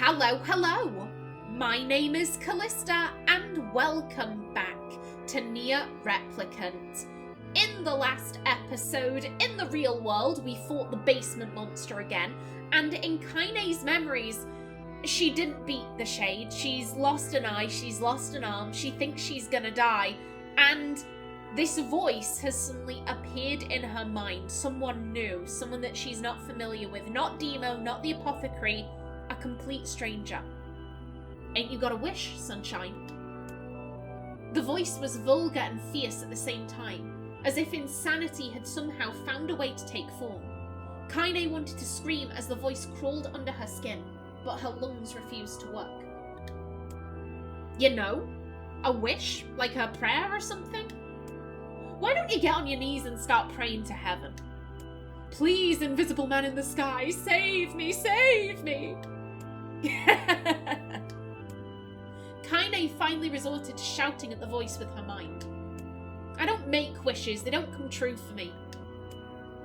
Hello! My name is Kallista, and welcome back to NieR Replicant. In the last episode, in the real world, we fought the basement monster again, and in Kaine's memories, she didn't beat the Shade. She's lost an eye, she's lost an arm, she thinks she's gonna die, and this voice has suddenly appeared in her mind. Someone new, someone that she's not familiar with. Not Demo, not the apothecary, a complete stranger. Ain't you got a wish, sunshine? The voice was vulgar and fierce at the same time, as if insanity had somehow found a way to take form. Kaine wanted to scream as the voice crawled under her skin, but her lungs refused to work. You know, a wish? Like a prayer or something? Why don't you get on your knees and start praying to heaven? Please, invisible man in the sky, save me, save me! Kaine finally resorted to shouting at the voice with her mind. I don't make wishes, they don't come true for me.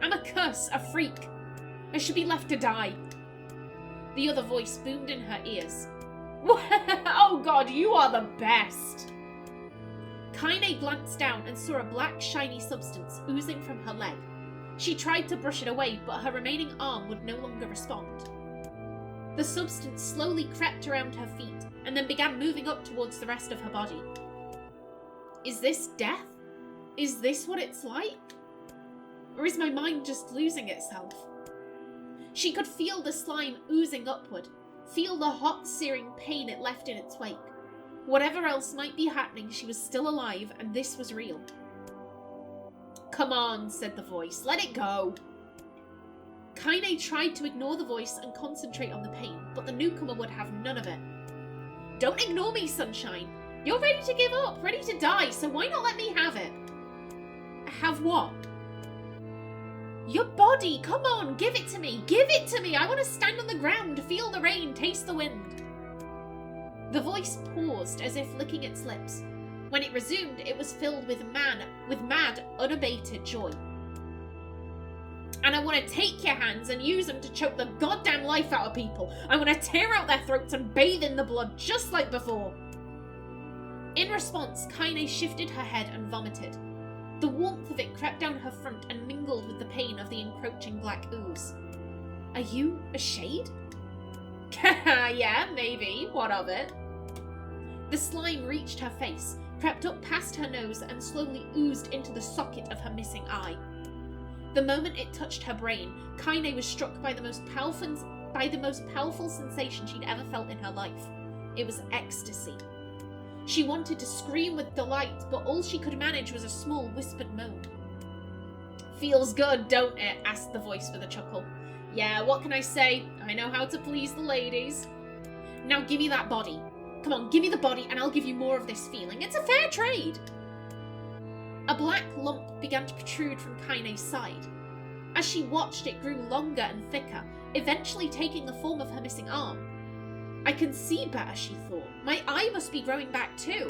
I'm a cuss, a freak. I should be left to die. The other voice boomed in her ears. Oh god, you are the best! Kaine glanced down and saw a black, shiny substance oozing from her leg. She tried to brush it away, but her remaining arm would no longer respond. The substance slowly crept around her feet, and then began moving up towards the rest of her body. Is this death? Is this what it's like? Or is my mind just losing itself? She could feel the slime oozing upward, feel the hot, searing pain it left in its wake. Whatever else might be happening, she was still alive, and this was real. Come on, said the voice, let it go. Kaine tried to ignore the voice and concentrate on the pain, but the newcomer would have none of it. Don't ignore me, sunshine. You're ready to give up, ready to die, so why not let me have it? Have what? Your body, come on, give it to me, I want to stand on the ground, feel the rain, taste the wind. The voice paused as if licking its lips. When it resumed, it was filled with mad, unabated joy. And I want to take your hands and use them to choke the goddamn life out of people. I want to tear out their throats and bathe in the blood, just like before. In response, Kaine shifted her head and vomited. The warmth of it crept down her front and mingled with the pain of the encroaching black ooze. Are you a shade? Yeah, maybe. What of it? The slime reached her face, crept up past her nose, and slowly oozed into the socket of her missing eye. The moment it touched her brain, Kaine was struck by the most powerful sensation she'd ever felt in her life. It was ecstasy. She wanted to scream with delight, but all she could manage was a small whispered moan. Feels good, don't it? Asked the voice with a chuckle. Yeah, what can I say? I know how to please the ladies. Now give me that body. Come on, give me the body and I'll give you more of this feeling. It's a fair trade. A black lump began to protrude from Kaine's side. As she watched, it grew longer and thicker, eventually taking the form of her missing arm. I can see better, she thought. My eye must be growing back too.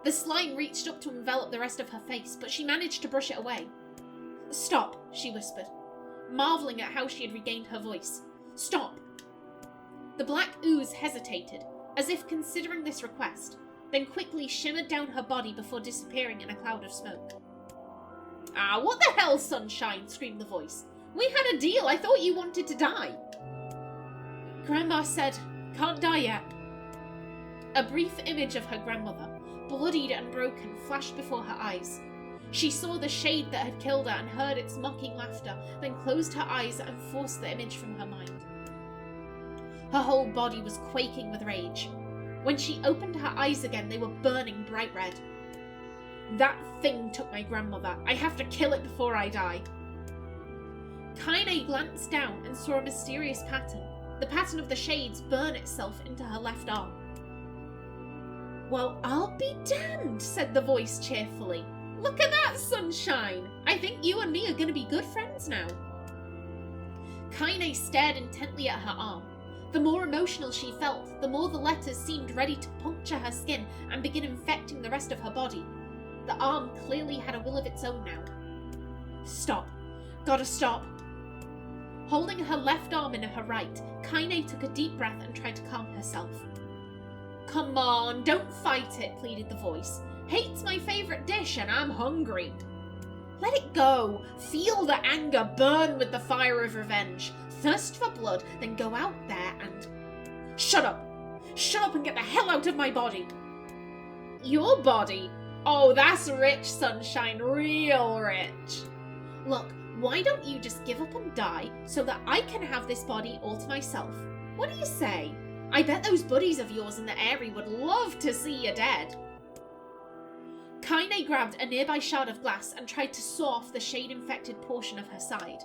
The slime reached up to envelop the rest of her face, but she managed to brush it away. Stop, she whispered, marveling at how she had regained her voice. Stop. The black ooze hesitated, as if considering this request, then quickly shimmered down her body before disappearing in a cloud of smoke. Ah, what the hell, sunshine? Screamed the voice. We had a deal. I thought you wanted to die. Grandma said, can't die yet. A brief image of her grandmother, bloodied and broken, flashed before her eyes. She saw the shade that had killed her and heard its mocking laughter, then closed her eyes and forced the image from her mind. Her whole body was quaking with rage. When she opened her eyes again, they were burning bright red. That thing took my grandmother. I have to kill it before I die. Kaine glanced down and saw a mysterious pattern. The pattern of the shades burn itself into her left arm. Well, I'll be damned, said the voice cheerfully. Look at that, sunshine. I think you and me are going to be good friends now. Kaine stared intently at her arm. The more emotional she felt, the more the letters seemed ready to puncture her skin and begin infecting the rest of her body. The arm clearly had a will of its own now. Stop. Gotta stop. Holding her left arm in her right, Kaine took a deep breath and tried to calm herself. Come on, don't fight it, pleaded the voice. Hate's my favourite dish and I'm hungry. Let it go. Feel the anger burn with the fire of revenge. Thirst for blood, then go out there and... Shut up! Shut up and get the hell out of my body! Your body? Oh, that's rich, Sunshine, real rich. Look, why don't you just give up and die so that I can have this body all to myself? What do you say? I bet those buddies of yours in the area would love to see you dead. Kaine grabbed a nearby shard of glass and tried to saw off the shade-infected portion of her side.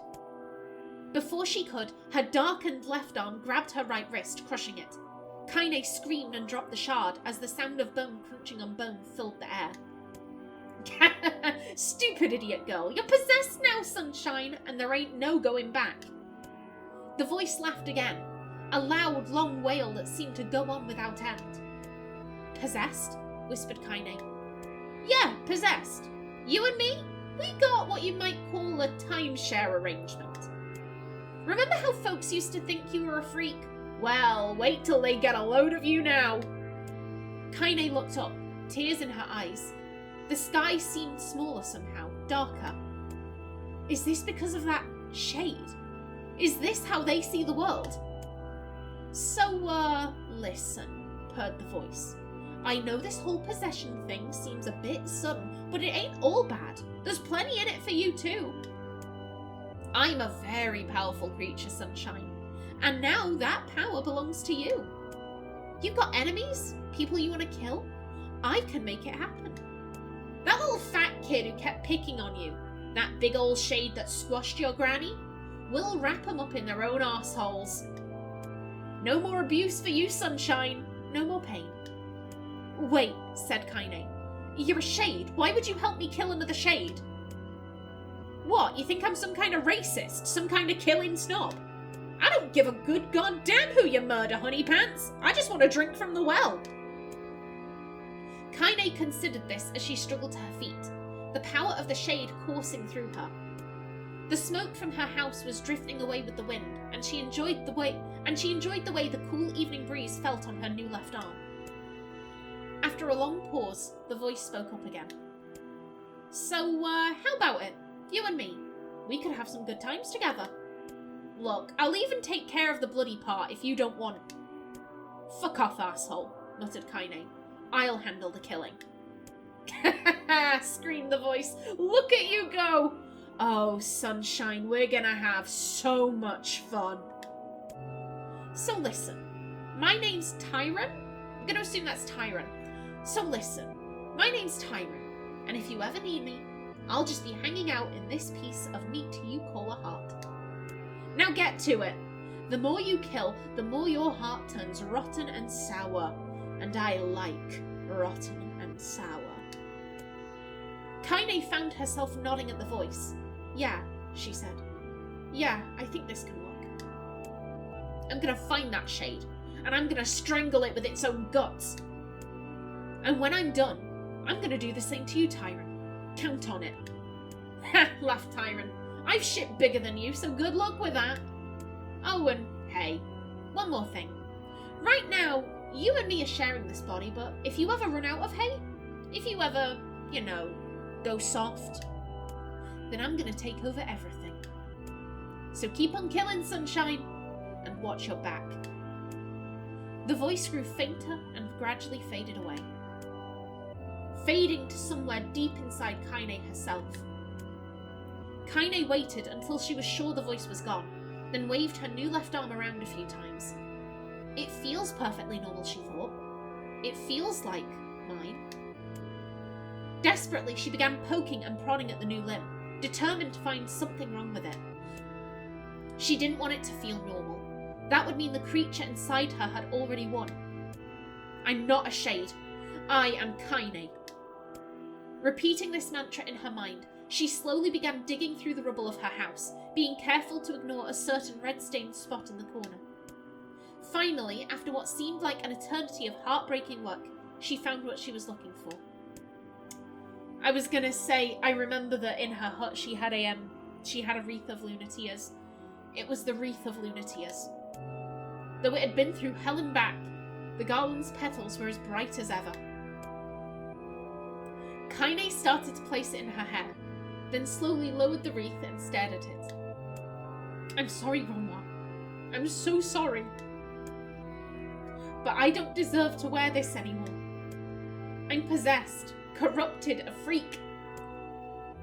Before she could, her darkened left arm grabbed her right wrist, crushing it. Kaine screamed and dropped the shard as the sound of bone crunching on bone filled the air. Stupid idiot girl, you're possessed now, Sunshine, and there ain't no going back. The voice laughed again, a loud, long wail that seemed to go on without end. Possessed? Whispered Kaine. Yeah, possessed. You and me? We got what you might call a timeshare arrangement. Remember how folks used to think you were a freak? Well, wait till they get a load of you now. Kaine looked up, tears in her eyes. The sky seemed smaller somehow, darker. Is this because of that shade? Is this how they see the world? So, listen, purred the voice. I know this whole possession thing seems a bit sudden, but it ain't all bad. There's plenty in it for you too. I'm a very powerful creature, Sunshine, and now that power belongs to you. You've got enemies? People you want to kill? I can make it happen. That little fat kid who kept picking on you, that big old shade that squashed your granny, we'll wrap them up in their own arseholes. No more abuse for you, Sunshine. No more pain. Wait, said Kaine. You're a shade. Why would you help me kill another shade? What, you think I'm some kind of racist? Some kind of killing snob? I don't give a good goddamn who you murder, honey pants. I just want to drink from the well. Kaine considered this as she struggled to her feet, the power of the shade coursing through her. The smoke from her house was drifting away with the wind, and she enjoyed the way the cool evening breeze felt on her new left arm. After a long pause, the voice spoke up again. So, how about it? You and me. We could have some good times together. Look, I'll even take care of the bloody part if you don't want it. Fuck off, asshole, muttered Kaine. I'll handle the killing. Screamed the voice. Look at you go! Oh, Sunshine, we're gonna have so much fun. So listen, my name's Tyrann. I'm gonna assume that's Tyrann. So listen, my name's Tyrann, and if you ever need me, I'll just be hanging out in this piece of meat you call a heart. Now get to it. The more you kill, the more your heart turns rotten and sour. And I like rotten and sour. Kaine found herself nodding at the voice. Yeah, she said. Yeah, I think this can work. I'm gonna find that shade, and I'm gonna strangle it with its own guts. And when I'm done, I'm gonna do the same to you, Tyrann. Count on it. Ha, laughed Tyrann. I've shit bigger than you, so good luck with that. Oh, and hey, one more thing. Right now, you and me are sharing this body, but if you ever run out of hay, if you ever, go soft, then I'm gonna take over everything. So keep on killing, Sunshine, and watch your back. The voice grew fainter and gradually faded away, fading to somewhere deep inside Kaine herself. Kaine waited until she was sure the voice was gone, then waved her new left arm around a few times. It feels perfectly normal, she thought. It feels like mine. Desperately, she began poking and prodding at the new limb, determined to find something wrong with it. She didn't want it to feel normal. That would mean the creature inside her had already won. I'm not a shade. I am Kaine. Repeating this mantra in her mind, she slowly began digging through the rubble of her house, being careful to ignore a certain red-stained spot in the corner. Finally, after what seemed like an eternity of heartbreaking work, she found what she was looking for. I was gonna say, I remember that in her hut she had a wreath of lunar tears. It was the wreath of Lunatia's. Though it had been through hell and back, the garland's petals were as bright as ever. Kaine started to place it in her hair, then slowly lowered the wreath and stared at it. I'm sorry, Ronwa. I'm so sorry. But I don't deserve to wear this anymore. I'm possessed, corrupted, a freak.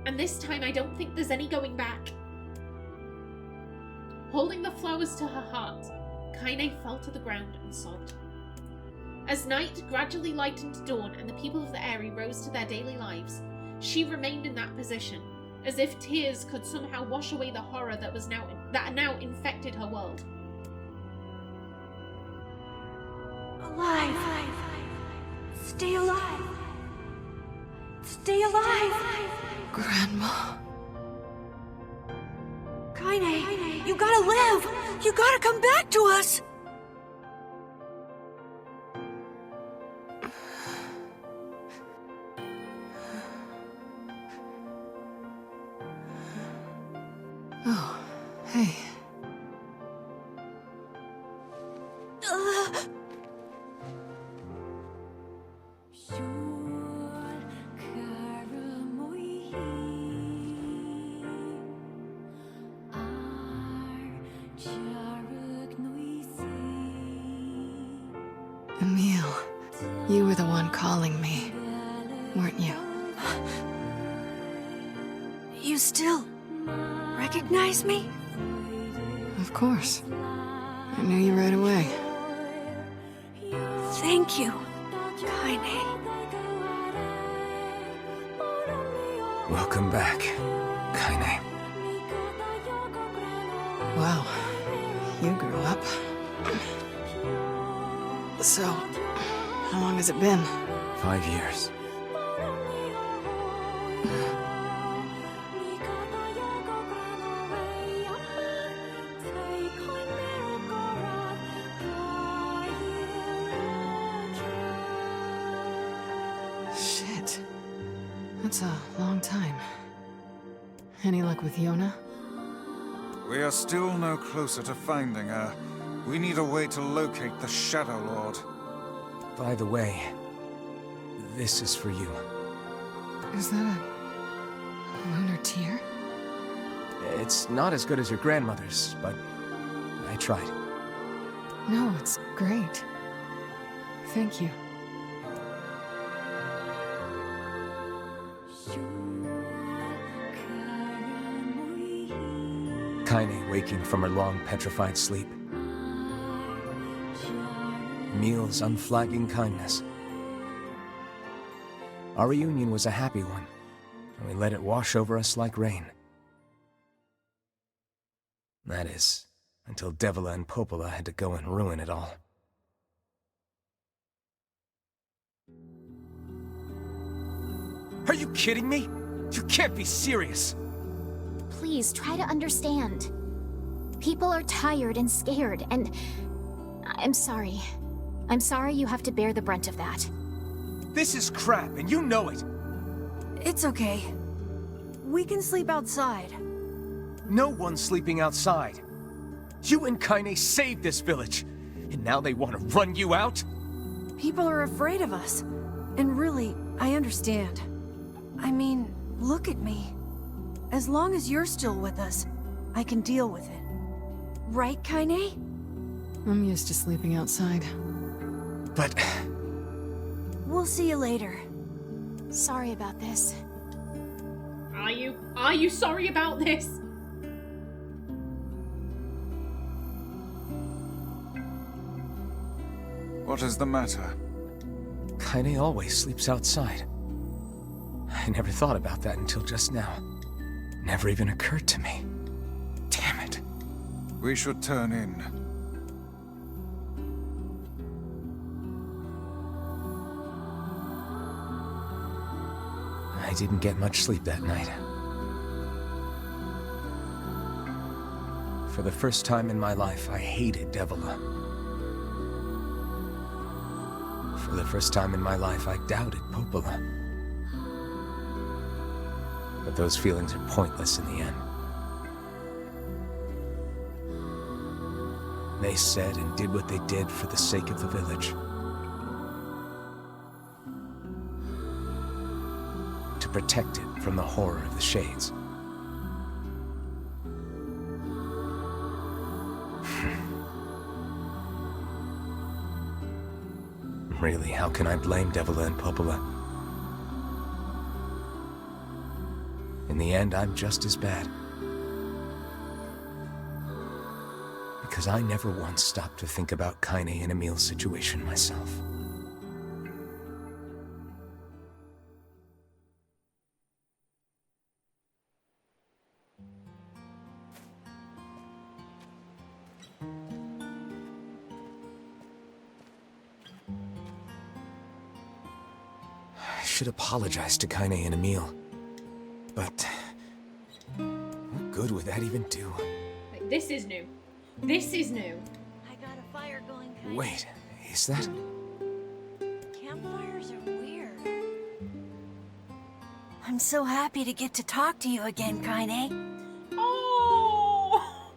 And this time I don't think there's any going back. Holding the flowers to her heart, Kaine fell to the ground and sobbed. As night gradually lightened dawn and the people of the area rose to their daily lives, she remained in that position, as if tears could somehow wash away the horror that now infected her world. Alive! Stay alive! Stay alive! Grandma. Kaine, you gotta live! You gotta come back to us! Oh, hey. Emil, you were the one calling me, weren't you? You still recognize me? Of course. I knew you right away. Thank you, Kaine. Welcome back, Kaine. Wow, you grew up. So, how long has it been? 5 years. Shit. That's a long time. Any luck with Yona? We are still no closer to finding her. We need a way to locate the Shadow Lord. By the way, this is for you. Is that a lunar tear? It's not as good as your grandmother's, but I tried. No, it's great. Thank you. Kaine waking from her long petrified sleep. Emil's unflagging kindness. Our reunion was a happy one, and we let it wash over us like rain. That is, until Devila and Popola had to go and ruin it all. Are you kidding me? You can't be serious! Please, try to understand. People are tired and scared, and... I'm sorry. I'm sorry you have to bear the brunt of that. This is crap, and you know it! It's okay. We can sleep outside. No one's sleeping outside. You and Kaine saved this village, and now they want to run you out? People are afraid of us. And really, I understand. I mean, look at me. As long as you're still with us, I can deal with it. Right, Kaine? I'm used to sleeping outside. But... We'll see you later. Sorry about this. Are you sorry about this? What is the matter? Kaine always sleeps outside. I never thought about that until just now. Never even occurred to me. Damn it. We should turn in. I didn't get much sleep that night. For the first time in my life, I hated Devila. For the first time in my life, I doubted Popola. But those feelings are pointless in the end. They said and did what they did for the sake of the village. To protect it from the horror of the Shades. Really, how can I blame Devila and Popola? In the end, I'm just as bad. Because I never once stopped to think about Kaine and Emil's situation myself. I should apologize to Kaine and Emil. But what good would that even do? This is new. This is new. I got a fire going, Kaine. Wait, is that? Campfires are weird. I'm so happy to get to talk to you again, Kaine. Oh!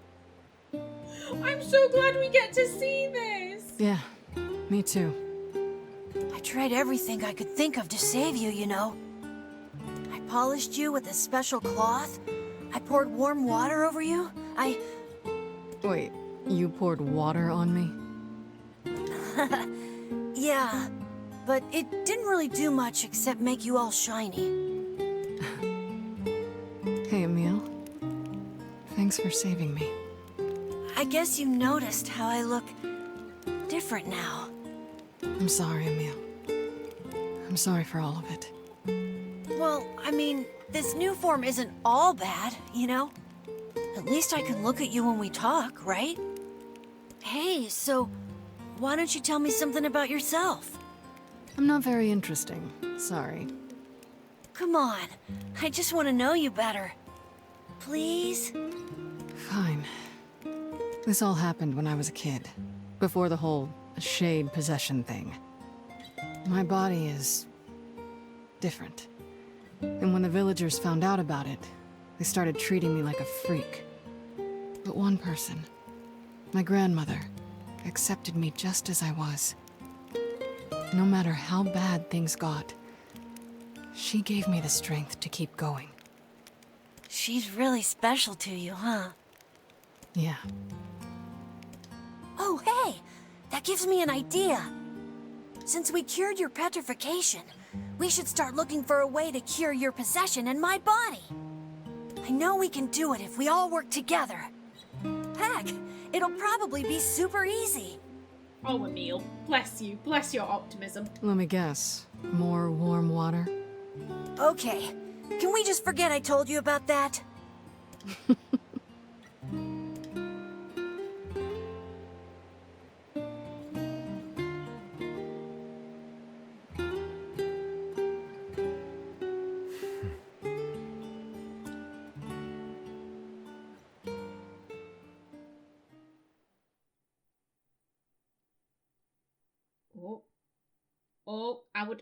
I'm so glad we get to see this! Yeah, me too. I tried everything I could think of to save you, you know. I polished you with a special cloth. I poured warm water over you. Wait, you poured water on me? Yeah, but it didn't really do much except make you all shiny. Hey, Emil. Thanks for saving me. I guess you noticed how I look different now. I'm sorry, Emil. I'm sorry for all of it. Well, I mean, this new form isn't all bad, you know? At least I can look at you when we talk, right? Hey, so why don't you tell me something about yourself? I'm not very interesting. Sorry. Come on, I just want to know you better. Please? Fine. This all happened when I was a kid. Before the whole shade possession thing. My body is different. And when the villagers found out about it, they started treating me like a freak. But one person, my grandmother, accepted me just as I was. No matter how bad things got, she gave me the strength to keep going. She's really special to you, huh? Yeah. Oh, hey! That gives me an idea. Since we cured your petrification, we should start looking for a way to cure your possession in my body. I know we can do it if we all work together. Heck, it'll probably be super easy. Oh, Emil, bless you. Bless your optimism. Let me guess. More warm water? Okay, can we just forget I told you about that?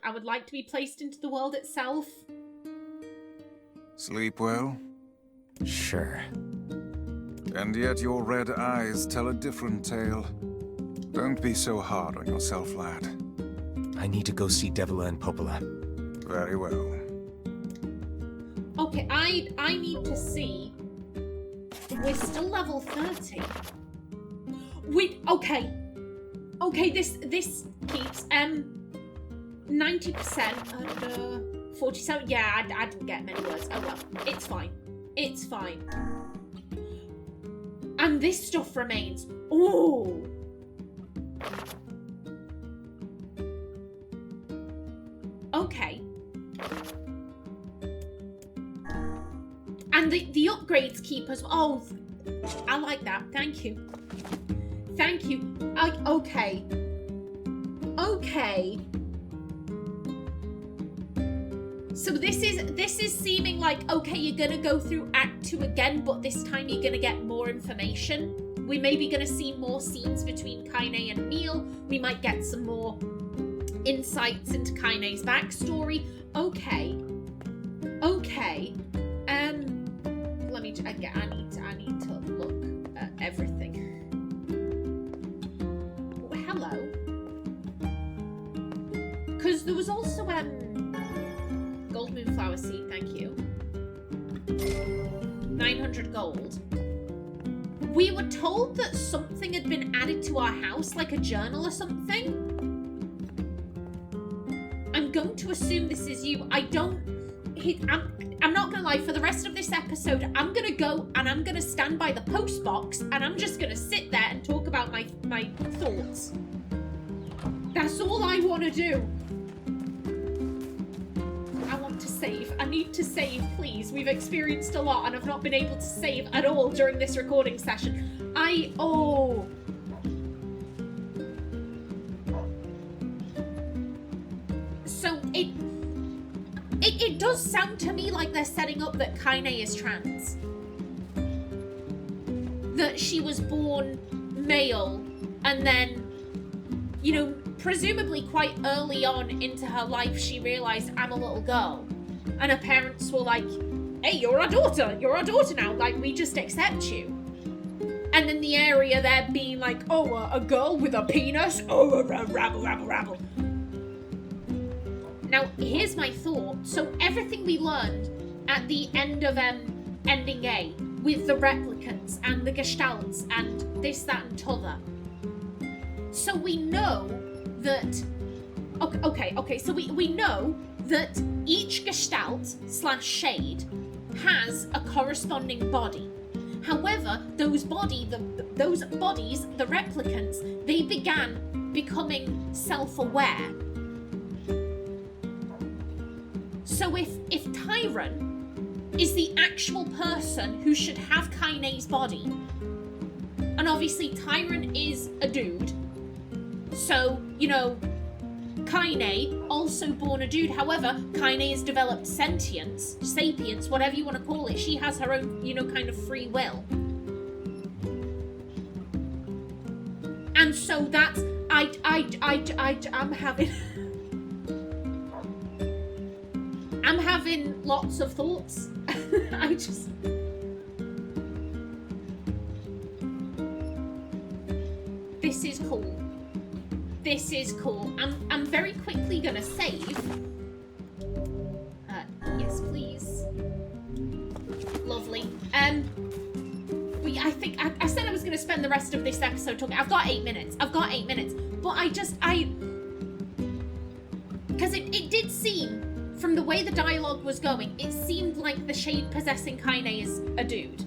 I would like to be placed into the world itself. Sleep well? Sure. And yet your red eyes tell a different tale. Don't be so hard on yourself, lad. I need to go see Devila and Popola. Very well. Okay, I need to see. We're still level 30. Okay, this keeps 90% and 47. Yeah, I didn't get many words. Oh well, it's fine. It's fine. And this stuff remains. Ooh. Okay. And the upgrades keep us. Oh, I like that. Thank you. Thank you. Okay. Okay. So this is seeming like, okay, you're gonna go through Act 2 again, but this time you're gonna get more information. We may be gonna see more scenes between Kaine and Emil. We might get some more insights into Kaine's backstory. Okay. Okay. Let me. I need to look at everything. there was also gold moonflower seed, thank you. 900 gold. We were told that something had been added to our house, like a journal or something. I'm going to assume this is you. I'm not gonna lie, for the rest of this episode, I'm gonna go and I'm gonna stand by the post box and I'm just gonna sit there and talk about my thoughts. That's all I want to do. I want to save. I need to save, please. We've experienced a lot and I've not been able to save at all during this recording session. So it does sound to me like they're setting up that Kaine is trans. That she was born male and then, you know, presumably quite early on into her life she realised, I'm a little girl. And her parents were like, hey, you're our daughter now, like, we just accept you. And then the area there being like, oh, a girl with a penis? Oh, rabble. Now, here's my thought. So everything we learned at the end of Ending A, with the replicants and the gestalts and this, that, and t'other. So we know that... Okay, so we know that each gestalt / shade has a corresponding body. However, those bodies, the replicants, they began becoming self-aware. So if Tyrann is the actual person who should have Kaine's body, and obviously Tyrann is a dude, so, you know, Kaine, also born a dude. However, Kaine has developed sentience, sapience, whatever you want to call it. She has her own, you know, kind of free will. And so that's, I'm having lots of thoughts. This is cool. This is cool. I'm very quickly gonna save. Yes, please. Lovely. I think I said I was gonna spend the rest of this episode talking. I've got 8 minutes. But because it did seem, from the way the dialogue was going, it seemed like the shade possessing Kaine is a dude.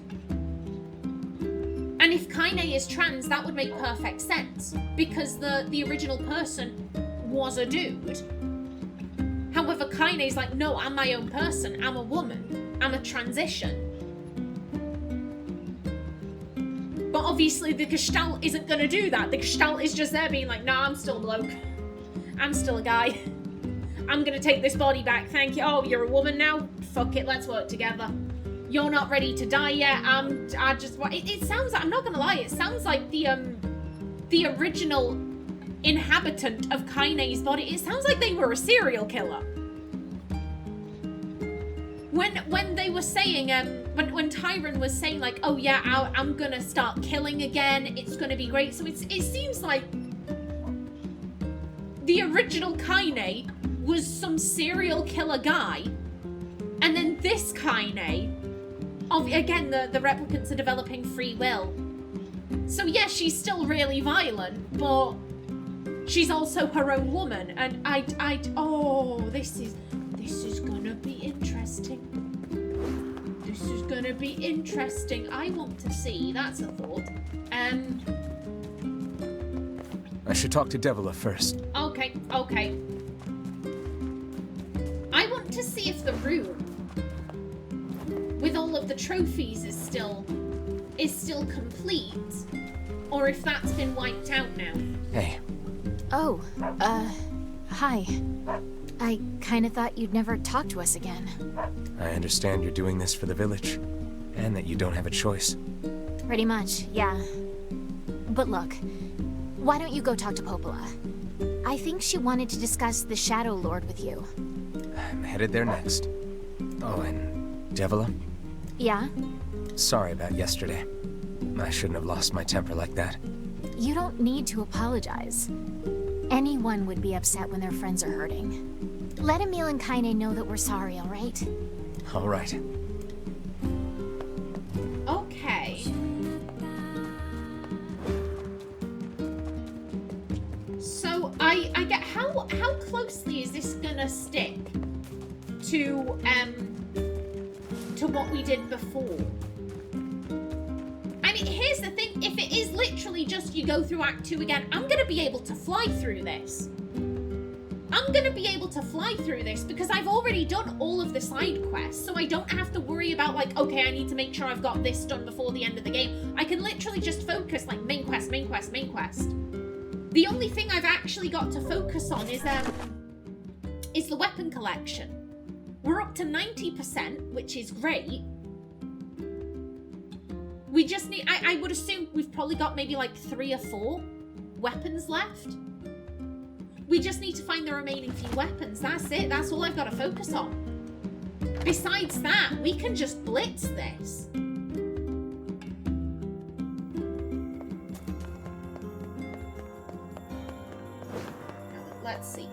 And if Kaine is trans, that would make perfect sense, because the original person was a dude. However, Kaine is like, no, I'm my own person. I'm a woman. I'm a transition. But obviously the Gestalt isn't going to do that. The Gestalt is just there being like, nah, I'm still a bloke. I'm still a guy. I'm going to take this body back. Thank you. Oh, you're a woman now? Fuck it, let's work together. You're not ready to die yet. It sounds like, I'm not gonna lie, it sounds like the original inhabitant of Kaine's body. It sounds like they were a serial killer. When they were saying, when Tyrann was saying like, oh yeah, I'm gonna start killing again, it's gonna be great. So it seems like the original Kaine was some serial killer guy, and then this Kaine, again, the replicants are developing free will. So yeah, she's still really violent, but she's also her own woman. And this is gonna be interesting. This is gonna be interesting. I want to see. That's a thought. I should talk to Devila first. Okay. I want to see if the room with all of the trophies is still complete, or if that's been wiped out now. Hey. Oh, hi. I kinda thought you'd never talk to us again. I understand you're doing this for the village, and that you don't have a choice. Pretty much, yeah. But look, why don't you go talk to Popola? I think she wanted to discuss the Shadow Lord with you. I'm headed there next. Oh, and Devila? Yeah? Sorry about yesterday. I shouldn't have lost my temper like that. You don't need to apologize. Anyone would be upset when their friends are hurting. Let Emil and Kaine know that we're sorry, alright? All right. Okay. So I get how closely is this gonna stick to what we did before? I mean, here's the thing, if it is literally just you go through Act 2 again, I'm gonna be able to fly through this. I'm gonna be able to fly through this because I've already done all of the side quests, so I don't have to worry about like, okay, I need to make sure I've got this done before the end of the game. I can literally just focus like main quest, main quest, main quest. The only thing I've actually got to focus on is the weapon collection. We're up to 90%, which is great. We just need, I would assume we've probably got maybe like 3 or 4 weapons left. We just need to find the remaining few weapons. That's it. That's all I've got to focus on. Besides that, we can just blitz this. Let's see.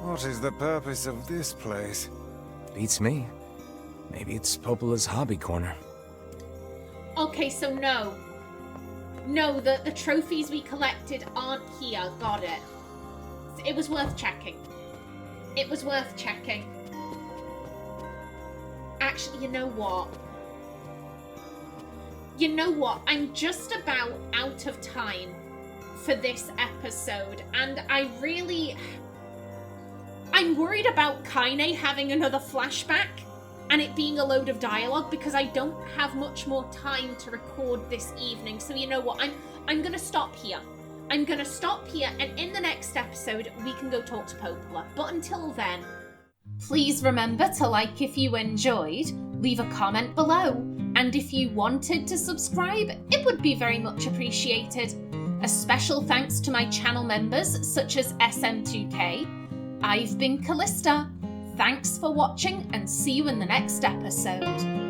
What is the purpose of this place? Beats me. Maybe it's Popola's hobby corner. Okay, so no. No, the trophies we collected aren't here. Got it. It was worth checking. It was worth checking. Actually, you know what? You know what? I'm just about out of time for this episode, and I'm worried about Kaine having another flashback and it being a load of dialogue because I don't have much more time to record this evening. So you know what? I'm gonna stop here. I'm gonna stop here, and in the next episode we can go talk to Popola. But until then, please remember to like if you enjoyed, leave a comment below, and if you wanted to subscribe, it would be very much appreciated. A special thanks to my channel members such as SM2K. I've been Kallista. Thanks for watching, and see you in the next episode.